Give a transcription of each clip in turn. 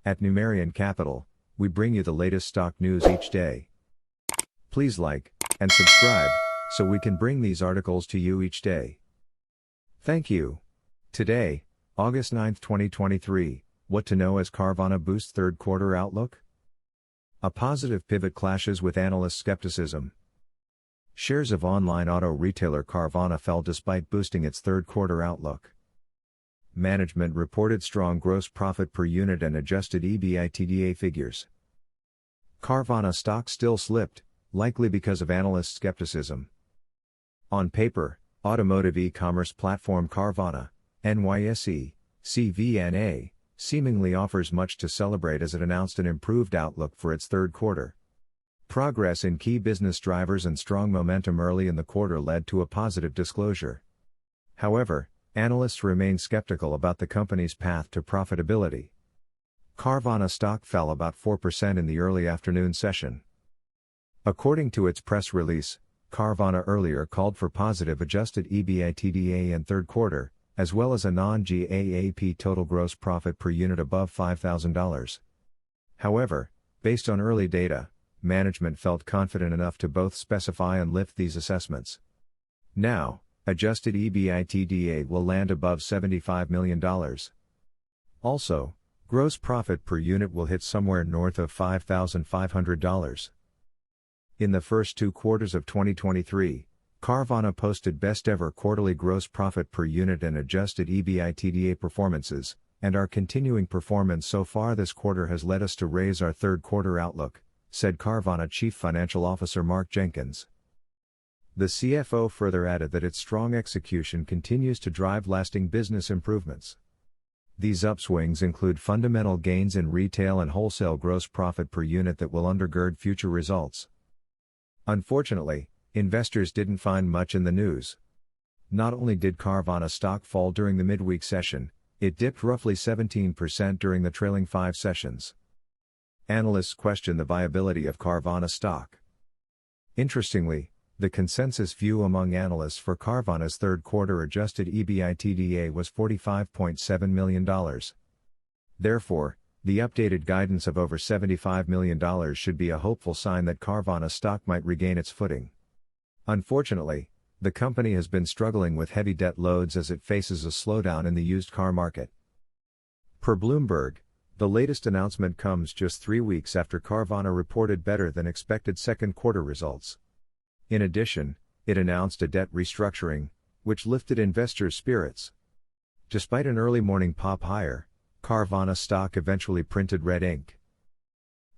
At Numerian Capital, we bring you the latest stock news each day. Please like and subscribe so we can bring these articles to you each day. Thank you. Today, August 9, 2023, what to know as Carvana boosts third quarter outlook? A positive pivot clashes with analyst skepticism. Shares of online auto retailer Carvana fell despite boosting its third quarter outlook. Management reported strong gross profit per unit and adjusted EBITDA figures. Carvana stock still slipped, likely because of analyst skepticism. On paper, automotive e-commerce platform Carvana, NYSE, CVNA, seemingly offers much to celebrate as it announced an improved outlook for its third quarter. Progress in key business drivers and strong momentum early in the quarter led to a positive disclosure. However, analysts remain skeptical about the company's path to profitability. Carvana stock fell about 4% in the early afternoon session. According to its press release, Carvana earlier called for positive adjusted EBITDA in third quarter, as well as a non-GAAP total gross profit per unit above $5,000. However, based on early data, management felt confident enough to both specify and lift these assessments. Now, adjusted EBITDA will land above $75 million. Also, gross profit per unit will hit somewhere north of $5,500. In the first 2 quarters of 2023, Carvana posted best-ever quarterly gross profit per unit and adjusted EBITDA performances, and our continuing performance so far this quarter has led us to raise our third quarter outlook, said Carvana Chief Financial Officer Mark Jenkins. The CFO further added that its strong execution continues to drive lasting business improvements. These upswings include fundamental gains in retail and wholesale gross profit per unit that will undergird future results. Unfortunately, investors didn't find much in the news. Not only did Carvana stock fall during the midweek session, it dipped roughly 17% during the trailing 5 sessions. Analysts question the viability of Carvana stock. Interestingly, the consensus view among analysts for Carvana's third quarter adjusted EBITDA was $45.7 million. Therefore, the updated guidance of over $75 million should be a hopeful sign that Carvana stock might regain its footing. Unfortunately, the company has been struggling with heavy debt loads as it faces a slowdown in the used car market. Per Bloomberg, the latest announcement comes just 3 weeks after Carvana reported better than expected second quarter results. In addition, it announced a debt restructuring, which lifted investors' spirits. Despite an early morning pop higher, Carvana stock eventually printed red ink.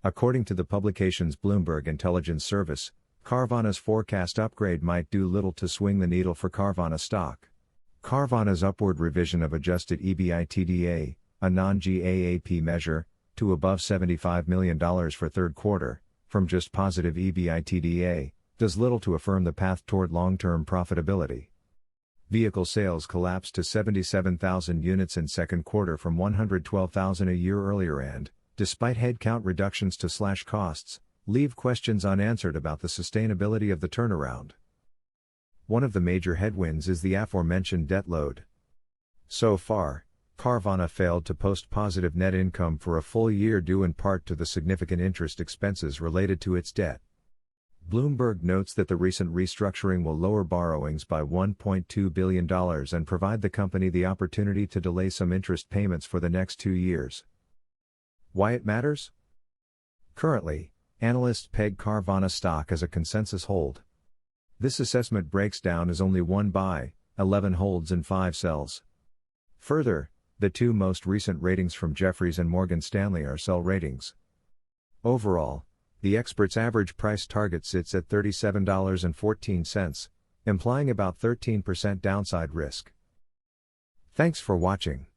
According to the publication's Bloomberg Intelligence Service, Carvana's forecast upgrade might do little to swing the needle for Carvana stock. Carvana's upward revision of adjusted EBITDA, a non-GAAP measure, to above $75 million for third quarter, from just positive EBITDA, does little to affirm the path toward long-term profitability. Vehicle sales collapsed to 77,000 units in second quarter from 112,000 a year earlier and, despite headcount reductions to slash costs, leave questions unanswered about the sustainability of the turnaround. One of the major headwinds is the aforementioned debt load. So far, Carvana failed to post positive net income for a full year due in part to the significant interest expenses related to its debt. Bloomberg notes that the recent restructuring will lower borrowings by $1.2 billion and provide the company the opportunity to delay some interest payments for the next 2 years. Why it matters? Currently, analysts peg Carvana stock as a consensus hold. This assessment breaks down as only 1 buy, 11 holds and 5 sells. Further, the 2 most recent ratings from Jefferies and Morgan Stanley are sell ratings. Overall, the expert's average price target sits at $37.14, implying about 13% downside risk. Thanks for watching.